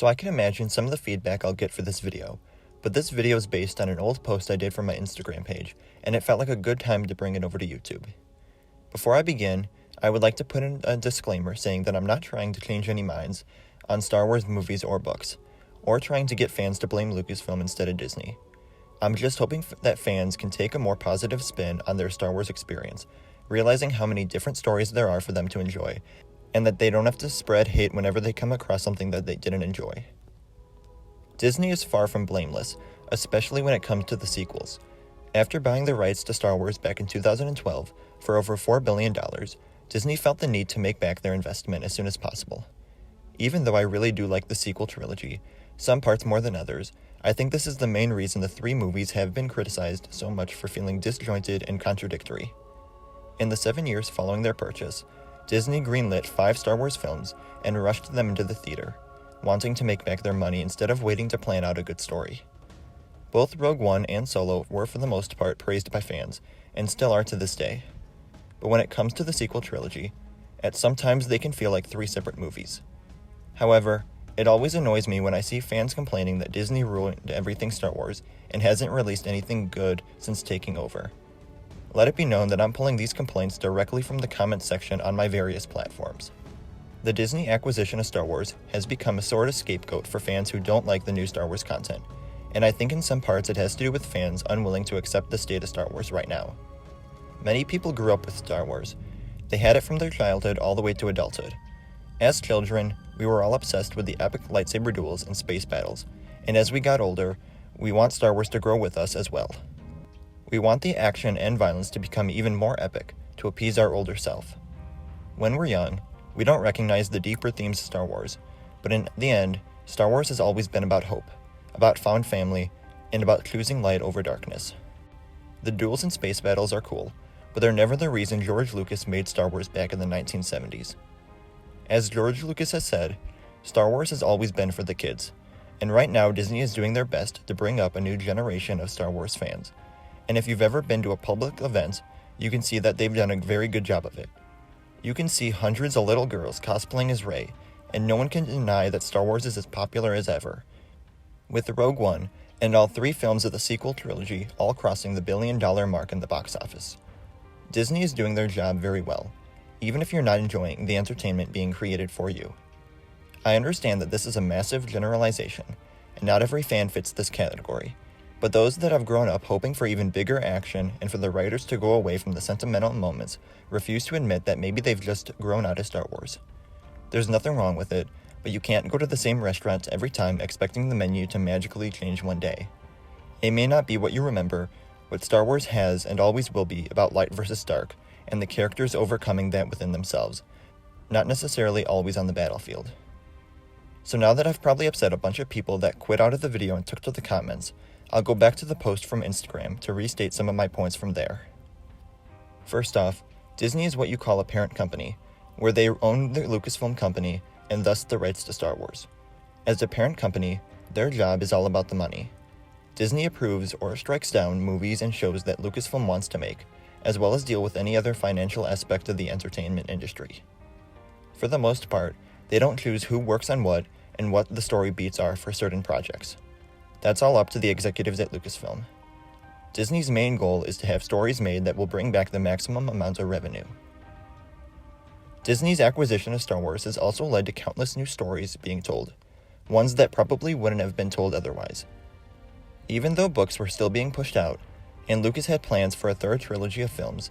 So I can imagine some of the feedback I'll get for this video, but this video is based on an old post I did for my Instagram page, and it felt like a good time to bring it over to YouTube. Before I begin, I would like to put in a disclaimer saying that I'm not trying to change any minds on Star Wars movies or books, or trying to get fans to blame Lucasfilm instead of Disney. I'm just hoping that fans can take a more positive spin on their Star Wars experience, realizing how many different stories there are for them to enjoy, and that they don't have to spread hate whenever they come across something that they didn't enjoy. Disney is far from blameless, especially when it comes to the sequels. After buying the rights to Star Wars back in 2012 for over $4 billion, Disney felt the need to make back their investment as soon as possible. Even though I really do like the sequel trilogy, some parts more than others, I think this is the main reason the three movies have been criticized so much for feeling disjointed and contradictory. In the 7 years following their purchase, Disney greenlit 5 Star Wars films and rushed them into the theater, wanting to make back their money instead of waiting to plan out a good story. Both Rogue One and Solo were for the most part praised by fans, and still are to this day. But when it comes to the sequel trilogy, at some times they can feel like 3 separate movies. However, it always annoys me when I see fans complaining that Disney ruined everything Star Wars and hasn't released anything good since taking over. Let it be known that I'm pulling these complaints directly from the comments section on my various platforms. The Disney acquisition of Star Wars has become a sort of scapegoat for fans who don't like the new Star Wars content, and I think in some parts it has to do with fans unwilling to accept the state of Star Wars right now. Many people grew up with Star Wars. They had it from their childhood all the way to adulthood. As children, we were all obsessed with the epic lightsaber duels and space battles, and as we got older, we want Star Wars to grow with us as well. We want the action and violence to become even more epic, to appease our older self. When we're young, we don't recognize the deeper themes of Star Wars, but in the end, Star Wars has always been about hope, about found family, and about choosing light over darkness. The duels and space battles are cool, but they're never the reason George Lucas made Star Wars back in the 1970s. As George Lucas has said, Star Wars has always been for the kids, and right now Disney is doing their best to bring up a new generation of Star Wars fans. And if you've ever been to a public event, you can see that they've done a very good job of it. You can see hundreds of little girls cosplaying as Rey, and no one can deny that Star Wars is as popular as ever. With Rogue One, and all 3 films of the sequel trilogy all crossing the $1 billion mark in the box office. Disney is doing their job very well, even if you're not enjoying the entertainment being created for you. I understand that this is a massive generalization, and not every fan fits this category. But those that have grown up hoping for even bigger action and for the writers to go away from the sentimental moments refuse to admit that maybe they've just grown out of Star Wars. There's nothing wrong with it, but you can't go to the same restaurant every time expecting the menu to magically change one day. It may not be what you remember, but Star Wars has and always will be about light versus dark, and the characters overcoming that within themselves, not necessarily always on the battlefield. So now that I've probably upset a bunch of people that quit out of the video and took to the comments, I'll go back to the post from Instagram to restate some of my points from there. First off, Disney is what you call a parent company, where they own the Lucasfilm company and thus the rights to Star Wars. As a parent company, their job is all about the money. Disney approves or strikes down movies and shows that Lucasfilm wants to make, as well as deal with any other financial aspect of the entertainment industry. For the most part, they don't choose who works on what and what the story beats are for certain projects. That's all up to the executives at Lucasfilm. Disney's main goal is to have stories made that will bring back the maximum amount of revenue. Disney's acquisition of Star Wars has also led to countless new stories being told, ones that probably wouldn't have been told otherwise. Even though books were still being pushed out, and Lucas had plans for a 3rd trilogy of films,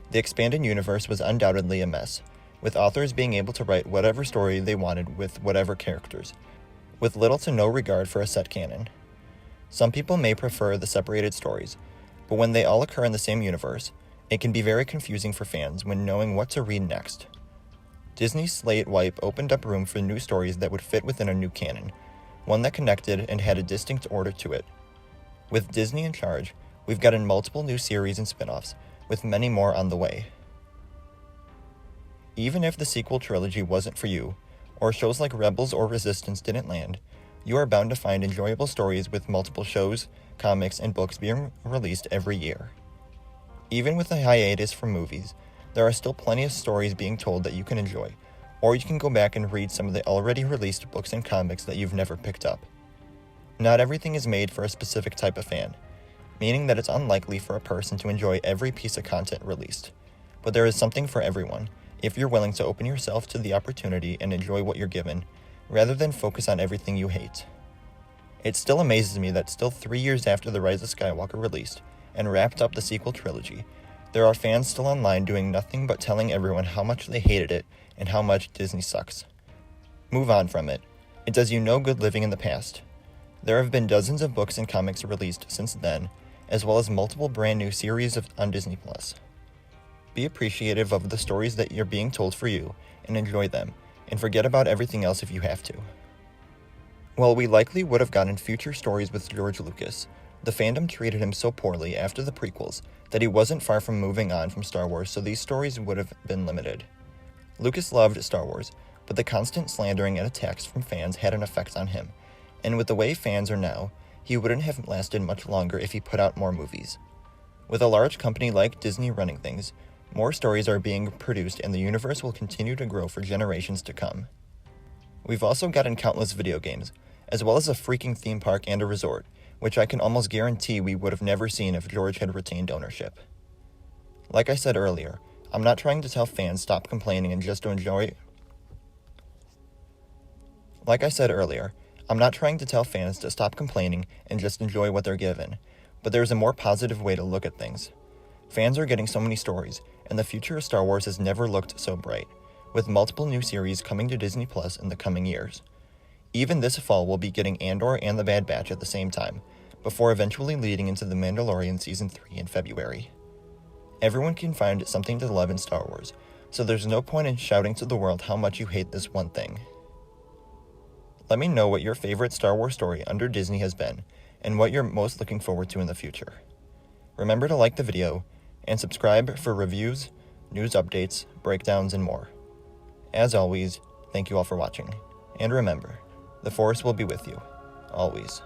the expanded universe was undoubtedly a mess, with authors being able to write whatever story they wanted with whatever characters, with little to no regard for a set canon. Some people may prefer the separated stories, but when they all occur in the same universe, it can be very confusing for fans when knowing what to read next. Disney's slate wipe opened up room for new stories that would fit within a new canon, one that connected and had a distinct order to it. With Disney in charge, we've gotten multiple new series and spin-offs, with many more on the way. Even if the sequel trilogy wasn't for you, or shows like Rebels or Resistance didn't land, you are bound to find enjoyable stories with multiple shows, comics, and books being released every year. Even with a hiatus from movies, there are still plenty of stories being told that you can enjoy, or you can go back and read some of the already released books and comics that you've never picked up. Not everything is made for a specific type of fan, meaning that it's unlikely for a person to enjoy every piece of content released. But there is something for everyone, if you're willing to open yourself to the opportunity and enjoy what you're given, rather than focus on everything you hate. It still amazes me that still 3 years after The Rise of Skywalker released and wrapped up the sequel trilogy, there are fans still online doing nothing but telling everyone how much they hated it and how much Disney sucks. Move on from it. It does you no good living in the past. There have been dozens of books and comics released since then, as well as multiple brand new series on Disney+. Be appreciative of the stories that you're being told for you, and enjoy them, and forget about everything else if you have to. While we likely would have gotten future stories with George Lucas, the fandom treated him so poorly after the prequels that he wasn't far from moving on from Star Wars, so these stories would have been limited. Lucas loved Star Wars, but the constant slandering and attacks from fans had an effect on him, and with the way fans are now, he wouldn't have lasted much longer if he put out more movies. With a large company like Disney running things, more stories are being produced and the universe will continue to grow for generations to come. We've also gotten countless video games, as well as a freaking theme park and a resort, which I can almost guarantee we would have never seen if George had retained ownership. Like I said earlier, I'm not trying to tell fans stop complaining and just to enjoy... Like I said earlier, I'm not trying to tell fans to stop complaining and just enjoy what they're given, but there's a more positive way to look at things. Fans are getting so many stories, and the future of Star Wars has never looked so bright, with multiple new series coming to Disney Plus in the coming years. Even this fall we'll be getting Andor and The Bad Batch at the same time, before eventually leading into The Mandalorian Season 3 in February. Everyone can find something to love in Star Wars, so there's no point in shouting to the world how much you hate this one thing. Let me know what your favorite Star Wars story under Disney has been, and what you're most looking forward to in the future. Remember to like the video, and subscribe for reviews, news updates, breakdowns, and more. As always, thank you all for watching. And remember, the Force will be with you, always.